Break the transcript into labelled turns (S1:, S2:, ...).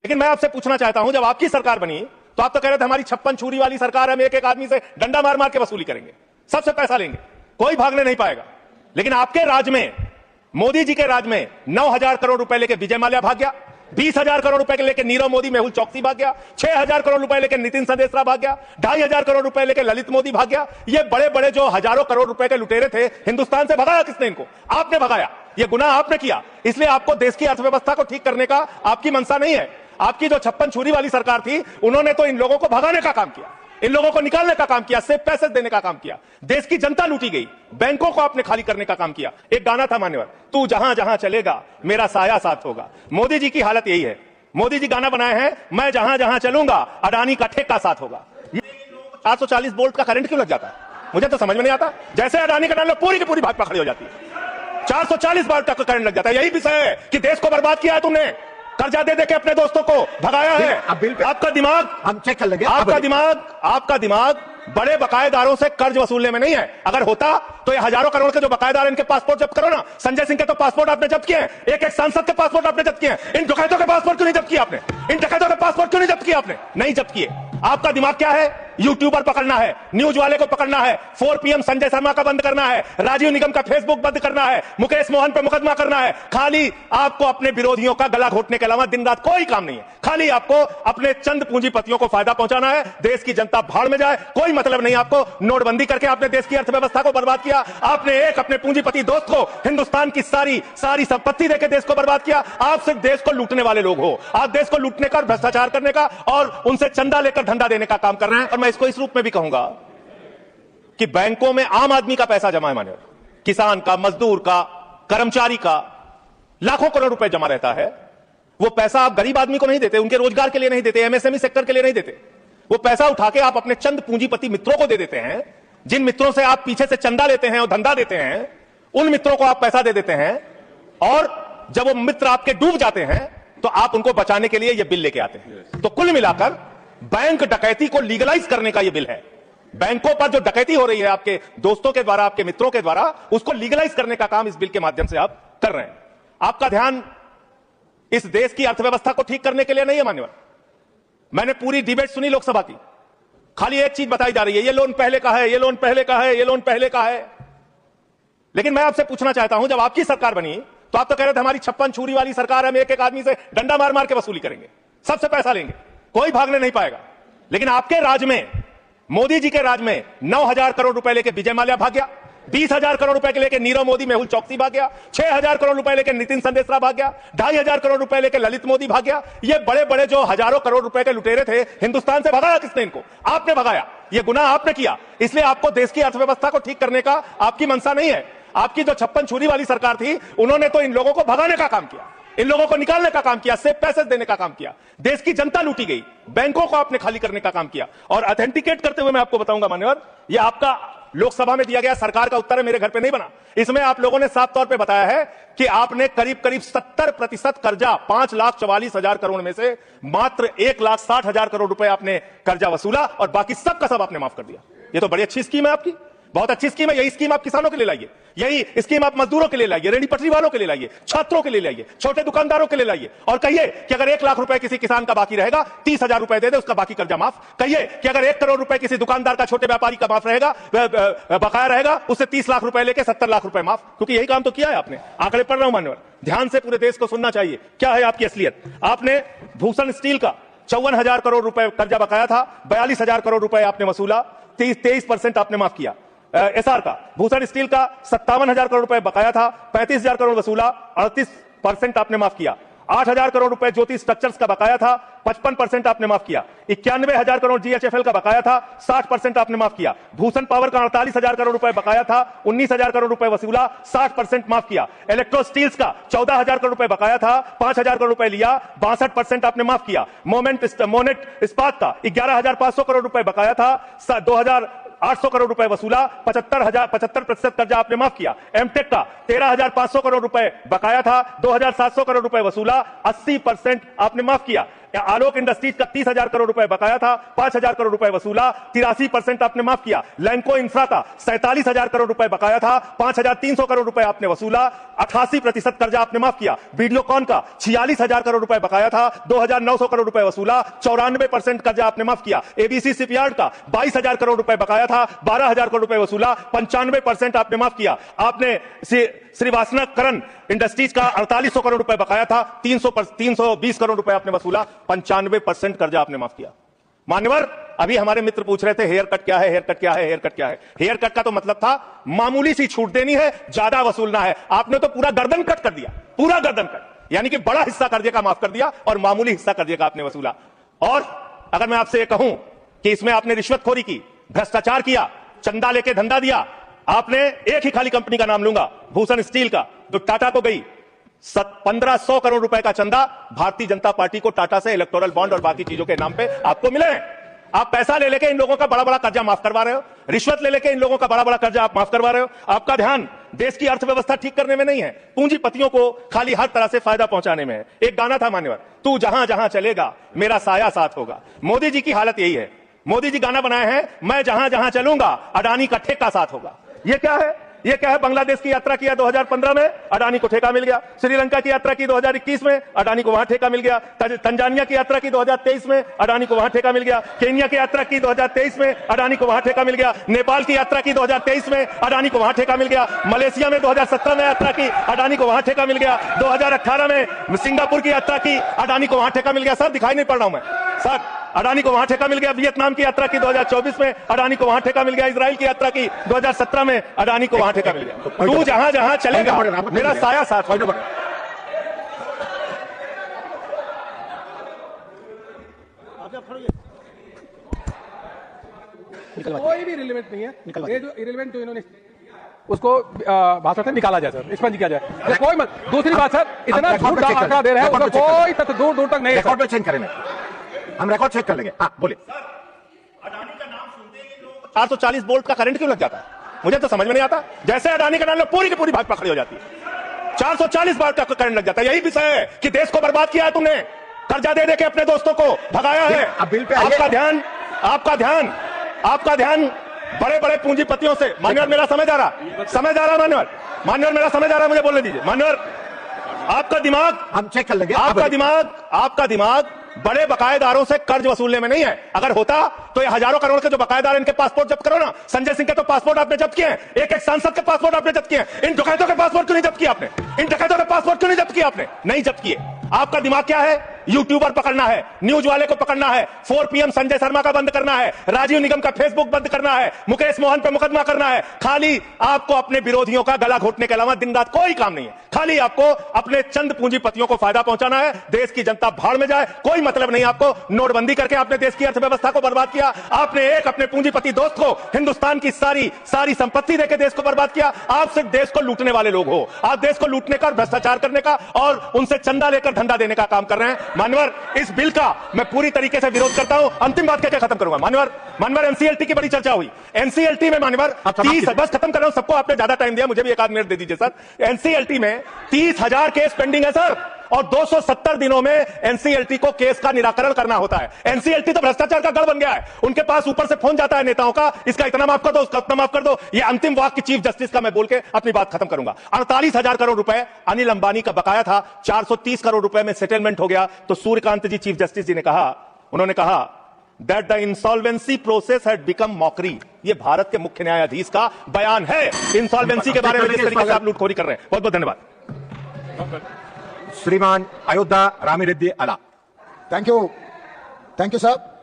S1: लेकिन मैं आपसे पूछना चाहता हूं, जब आपकी सरकार बनी तो आप तो कह रहे थे हमारी 56 छुरी वाली सरकार, हम एक एक आदमी से डंडा मार मार के वसूली करेंगे, सबसे पैसा लेंगे, कोई भागने नहीं पाएगा। लेकिन आपके राज में, मोदी जी के राज में 9,000 करोड़ रुपए लेके विजय माल्या भाग गया, 20,000 करोड़ रुपए लेके नीरव मोदी मेहुल चौकसी भाग गया, 6,000 करोड़ रुपए लेके नितिन संदेशरा भाग गया, 2,500 करोड़ रुपए लेके ललित मोदी भाग गया। ये बड़े बड़े जो हजारों करोड़ रुपए के लुटेरे थे, हिंदुस्तान से भगाया किसने इनको? आपने भगाया। ये गुनाह आपने किया, इसलिए आपको देश की अर्थव्यवस्था को ठीक करने का आपकी मंशा नहीं है। आपकी जो 56 छुरी वाली सरकार थी, उन्होंने तो इन लोगों को भगाने का काम किया, इन लोगों को निकालने का काम किया, सिर्फ पैसे देने का काम किया। देश की जनता लूटी गई, बैंकों को आपने खाली करने का काम किया। एक गाना था मान्यवर, तू जहां जहां चलेगा मेरा साया साथ होगा। मोदी जी की हालत यही है। मोदी जी गाना बनाए हैं, मैं जहां जहां चलूंगा अडानी का ठेका साथ होगा। 440 वोल्ट का करंट क्यों लग जाता है, मुझे तो समझ में नहीं आता। जैसे अडानी का डाल लो, पूरी की पूरी भाजपा खड़ी हो जाती है। 440 वोल्ट का करंट लग जाता है। यही विषय है कि देश को बर्बाद किया है तुमने, कर्जा दे दे के अपने दोस्तों को भगाया है। आपका दिमाग, हम चेक कर लेंगे, आपका दिमाग बड़े बकायेदारों से कर्ज वसूलने में नहीं है। अगर होता तो ये हजारों करोड़ के जो बकायेदार, इनके पासपोर्ट जब्त करो ना। संजय सिंह के तो पासपोर्ट आपने जब्त किए हैं, एक एक सांसद के पासपोर्ट आपने जब्त किए हैं। इन डकैतों के पासपोर्ट क्यों नहीं जब्त किया आपने? इन डकैतों के पासपोर्ट क्यों नहीं जब्त किया आपने? नहीं जब्त किए। आपका दिमाग क्या है? यूट्यूबर पकड़ना है, न्यूज वाले को पकड़ना है, 4 PM संजय शर्मा का बंद करना है, राजीव निगम का फेसबुक बंद करना है, मुकेश मोहन पर मुकदमा करना है। खाली आपको अपने विरोधियों का गला घोटने के अलावा दिन रात कोई काम नहीं है। खाली आपको अपने चंद पूंजीपतियों को फायदा पहुंचाना है। देश की जनता भाड़ में जाए, कोई मतलब नहीं आपको। नोटबंदी करके आपने देश की अर्थव्यवस्था को बर्बाद किया। आपने एक अपने पूंजीपति दोस्त को हिंदुस्तान की सारी संपत्ति देकर देश को बर्बाद किया। आप सिर्फ देश को लूटने वाले लोग हो। आप देश को लूटने का, भ्रष्टाचार करने का और उनसे चंदा लेकर धंधा देने का काम कर रहे हैं। और मैं इसको इस रूप में भी कहूंगा कि बैंकों में आम आदमी का पैसा जमा है, माने किसान का, मजदूर का, कर्मचारी का, लाखों करोड़ रुपए जमा रहता है। वो पैसा आप गरीब आदमी को नहीं देते, उनके रोजगार के लिए नहीं देते, MSME सेक्टर के लिए नहीं देते। वो पैसा उठा के आप अपने चंद पूंजीपति मित्रों को दे देते हैं। जिन मित्रों से आप पीछे से चंदा लेते हैं और धंधा देते हैं, उन मित्रों को आप पैसा दे देते हैं। और जब वो मित्र आपके डूब जाते हैं तो आप उनको बचाने के लिए ये बिल लेके आते हैं। तो कुल मिलाकर बैंक डकैती को लीगलाइज करने का ये बिल है। बैंकों पर जो डकैती हो रही है आपके दोस्तों के द्वारा, आपके मित्रों के द्वारा, उसको लीगलाइज करने का काम इस बिल के माध्यम से आप कर रहे हैं। आपका ध्यान इस देश की अर्थव्यवस्था को ठीक करने के लिए नहीं है मान्यवर। मैंने पूरी डिबेट सुनी लोकसभा की, खाली एक चीज बताई जा रही है, ये लोन पहले का है, ये लोन पहले का है, ये लोन पहले का है। लेकिन मैं आपसे पूछना चाहता हूं, जब आपकी सरकार बनी तो आप तो कह रहे थे हमारी 56 छुरी वाली सरकार, हम एक एक आदमी से डंडा मार मार के वसूली करेंगे, सबसे पैसा लेंगे, कोई भागने नहीं पाएगा। लेकिन आपके राज में, मोदी जी के राज में 9,000 करोड़ रुपए लेके विजय माल्या भाग गया, 20,000 करोड़ रुपए के लेके नीरव मोदी मेहुल चौकसी भाग गया, 6,000 करोड़ रुपए लेके नितिन संदेशरा भाग गया, 2,500 करोड़ रुपए लेके ललित मोदी भाग गया। ये बड़े बड़े जो हजारों करोड़ रुपए के लुटेरे थे, हिंदुस्तान से भगाया किसने इनको? आपने भगाया। ये गुनाह आपने किया, इसलिए आपको देश की अर्थव्यवस्था को ठीक करने का आपकी मंशा नहीं है। आपकी जो 56 छुरी वाली सरकार थी, उन्होंने तो इन लोगों को भगाने का काम किया, इन लोगों को निकालने का काम किया, सिर्फ पैसे देने का काम किया। देश की जनता लूटी गई, बैंकों को आपने खाली करने का काम किया। और ऑथेंटिकेट करते हुए मैं आपको बताऊंगा मान्यवर, ये आपका लोकसभा में दिया गया सरकार का उत्तर है, मेरे घर पे नहीं बना। इसमें आप लोगों ने साफ तौर पे बताया है कि आपने करीब करीब 70% कर्जा, 5,44,000 करोड़ में से मात्र 1,60,000 करोड़ रुपए आपने कर्जा वसूला और बाकी सब का सब आपने माफ कर दिया। ये तो बड़ी अच्छी स्कीम है आपकी, बहुत अच्छी स्कीम है। यही स्कीम आप किसानों के लिए लाइए, यही स्कीम आप मजदूरों के लिए लाइए, रेहड़ी पटरी वालों के लिए लाइए, छात्रों के लिए लाइए, छोटे दुकानदारों के लिए लाइए। और कहिए कि अगर 1 लाख रुपए किसी किसान का बाकी रहेगा, 30,000 रुपए दे दे, उसका बाकी कर्जा माफ। कहिए कि अगर 1 करोड़ रुपए किसी दुकानदार का, छोटे व्यापारी का माफ रहेगा, बकाया रहेगा, उससे 30 लाख रुपए लेके 70 लाख रुपए माफ। क्योंकि यही काम तो किया है आपने। आंकड़े पढ़ रहा हूं मान्यवर, ध्यान से पूरे देश को सुनना चाहिए, क्या है आपकी असलियत। आपने भूषण स्टील का 54,000 करोड़ रुपए कर्जा बकाया था, 42,000 करोड़ रुपए आपने वसूला, 23% आपने माफ किया। एसआर का, भूषण स्टील का 57,000 करोड़ रुपए बकाया था, 35,000 करोड़ वसूला, 38% आपने माफ किया। 8,000 करोड़ रुपए ज्योति स्ट्रक्चर्स का बकाया था, 55% आपने माफ किया। 91,000 करोड़ GHFL का बकाया था, 60% आपने माफ किया। भूषण पावर का 48,000 करोड़ रुपए बकाया था, 19,000 करोड़ रुपए वसूला, 60% माफ किया। इलेक्ट्रो स्टील्स का 14,000 करोड़ रुपए बकाया था, 5,000 करोड़ रुपए लिया, 62% आपने माफ किया। मोनेट इस्पात का 11,500 करोड़ रुपए बकाया था, 2,800 करोड़ रुपए वसूला, 75% कर्जा आपने माफ किया। एमटेक का 13,500 करोड़ रुपए बकाया था, 2,700 करोड़ रुपए वसूला, 80% आपने माफ किया। आलोक इंडस्ट्रीज का 30,000 करोड़ रुपए बकाया था, 5,000 करोड़ रुपए वसूला, 83% आपने माफ किया। लैंको इंफ्रा का 47,000 करोड़ रुपए बकाया था, 5,300 करोड़ रुपए आपने वसूला, 88% कर्जा आपने माफ किया। वीडियोकॉन का 46,000 करोड़ रुपए बकाया था, 2,900 करोड़ रुपए वसूला, 94% कर्जा आपने माफ किया। एबीसी शिपयार्ड का 22,000 करोड़ रुपए बकाया था, 12,000 करोड़ रुपए वसूला, 95% आपने माफ किया। आपने श्रीवास्तव इंडस्ट्रीज का 4800 करोड़ रुपए बकाया था, 320 करोड़ रुपए आपने वसूला, 95% कर्जा आपने माफ किया। मान्यवर, अभी हमारे मित्र पूछ रहे थे हेयर कट क्या है, हेयर कट क्या है, हेयर कट क्या है। हेयर कट का तो मतलब था मामूली सी छूट देनी है, ज्यादा वसूलना है। आपने तो पूरा गर्दन कट कर दिया, पूरा गर्दन कट, यानी कि बड़ा हिस्सा कर्जे का माफ कर दिया और मामूली हिस्सा कर्जे का आपने वसूला। और अगर मैं आपसे यह कहूं कि इसमें आपने रिश्वतखोरी की, भ्रष्टाचार किया, चंदा लेके धंधा दिया, आपने एक ही खाली कंपनी का नाम लूंगा, भूषण स्टील का, जो टाटा को गई 1500 करोड़ रुपए का चंदा भारतीय जनता पार्टी को टाटा से इलेक्टोरल बॉन्ड और बाकी चीजों के नाम पे आपको मिले हैं। आप पैसा ले लेके इन लोगों का बड़ा बड़ा कर्जा माफ करवा रहे हो, रिश्वत ले लेके इन लोगों का बड़ा बड़ा कर्जा आप माफ करवा रहे हो। आपका ध्यान देश की अर्थव्यवस्था ठीक करने में नहीं है, पूंजीपतियों को खाली हर तरह से फायदा पहुंचाने में है। एक गाना था मान्यवर, तू जहां जहां चलेगा मेरा साया साथ होगा। मोदी जी की हालत यही है। मोदी जी गाना बनाए हैं, मैं जहां जहां चलूंगा अडानी का ठेका साथ होगा। ये क्या है? ये क्या है? बांग्लादेश की यात्रा किया 2015 में, अडानी को ठेका मिल गया। श्रीलंका की यात्रा की 2021 में, अडानी को वहां ठेका मिल गया। तंजानिया की यात्रा की 2023 में, अडानी को वहां ठेका मिल गया। केन्या की यात्रा की 2023 में, अडानी को वहां ठेका मिल गया। नेपाल की यात्रा की 2023 में, अडानी को वहां ठेका मिल गया। मलेशिया में 2017 में यात्रा की, अडानी को वहां ठेका मिल गया। 2018 में सिंगापुर की यात्रा की, अडानी को वहां ठेका मिल गया। सर दिखाई नहीं पड़ रहा हूं मैं सर, अडानी को वहां ठेका मिल गया। वियतनाम की यात्रा की 2024 में, अडानी को वहां ठेका मिल गया। इजराइल की यात्रा की 2017 में, अडानी को वहां ठेका मिल गया। तू जहां जहां चलेगा मेरा साया साथ होगा।
S2: कोई भी रिलेवेंट नहीं है। ये जो इरेलेवेंट जो इन्होंने उसको भाषण से निकाला जाए सर, स्पंज किया जाए। कोई मत। दूसरी बात सर, इतना झूठ का आंकड़ा दे रहे हैं, उसका कोई तथ्य दूर दूर तक नहीं है।
S3: रिकॉर्ड पे चेक करेंगे, हम रिकॉर्ड चेक कर लेंगे। हाँ बोलिए।
S1: अडानी का नाम सुनते ही लोगों को 440 वोल्ट का करंट क्यों लग जाता है? मुझे तो समझ में नहीं आता। जैसे अडानी का नाम लो, पूरी की पूरी भाजपा खड़ी हो जाती है। 440 वोल्ट का करंट लग जाता है। यही विषय है कि देश को बर्बाद किया है तुमने, कर्जा दे के अपने दोस्तों को भगाया है।
S3: अब बिल पे
S1: आपका ध्यान बड़े बड़े पूंजीपतियों से। मान्यवर मेरा समय जा रहा मान्यवर मेरा समय जा रहा है, मुझे बोलने दीजिए। मान्यवर आपका दिमाग,
S3: हम चेक कर लेंगे।
S1: आपका दिमाग बड़े बकायेदारों से कर्ज वसूलने में नहीं है। अगर होता तो ये हजारों करोड़ के जो बकायेदार, इनके पासपोर्ट जब्त करो ना। संजय सिंह के तो पासपोर्ट आपने जब्त किए हैं, एक एक सांसद के पासपोर्ट आपने जब्त किए हैं। इन डकैतों के पासपोर्ट क्यों नहीं जब्त किए आपने? इन डकैतों के पासपोर्ट क्यों नहीं जब्त किए आपने? नहीं जब्त किए। आपका दिमाग क्या है? यूट्यूबर पकड़ना है, न्यूज वाले को पकड़ना है, 4 PM संजय शर्मा का बंद करना है, राजीव निगम का फेसबुक बंद करना है, मुकेश मोहन पर मुकदमा करना है। खाली आपको अपने विरोधियों का गला घोटने के अलावा दिन रात कोई काम नहीं है। खाली आपको अपने चंद पूंजीपतियों को फायदा पहुंचाना है। देश की जनता भाड़ में जाए, कोई मतलब नहीं आपको। नोटबंदी करके आपने देश की अर्थव्यवस्था को बर्बाद किया। आपने एक अपने पूंजीपति दोस्त को हिंदुस्तान की सारी संपत्ति देकर देश को बर्बाद किया। आप सिर्फ देश को लूटने वाले लोग हो। आप देश को लूटने का, भ्रष्टाचार करने का और उनसे चंदा लेकर धंधा देने का काम कर रहे हैं। मान्यवर, इस बिल का मैं पूरी तरीके से विरोध करता हूं। अंतिम बात कहकर खत्म करूंगा। मान्यवर एनसीएलटी की बड़ी चर्चा हुई। एनसीएलटी में मान्यवर 30, बस खत्म कर रहा हूं, सबको आपने ज्यादा टाइम दिया, मुझे भी एक आध मिनट दे दीजिए सर। एनसीएलटी में 30,000 केस पेंडिंग है सर, और 270 दिनों में एनसीएलटी को केस का निराकरण करना होता है। एनसीएलटी तो भ्रष्टाचार का गढ़ बन गया है। उनके पास ऊपर से फोन जाता है नेताओं का, इसका इतना माफ कर दो, उसका उतना माफ कर दो। ये अंतिम वाक्य चीफ जस्टिस का मैं बोल के अपनी बात खत्म करूंगा। 48,000 करोड़ रुपए अनिल अंबानी का बकाया था, 430 करोड़ रुपए में सेटलमेंट हो गया। तो सूर्यकांत जी, चीफ जस्टिस जी ने कहा, उन्होंने कहा that the insolvency process had become mockery. ये भारत के मुख्य न्यायाधीश का बयान है इंसॉल्वेंसी के बारे में, जिस तरीके से आप लूटखोरी कर रहे हैं। बहुत बहुत धन्यवाद।
S3: श्रीमान अयोध्या रामिरेड्डी अला।
S4: थैंक यू साहब।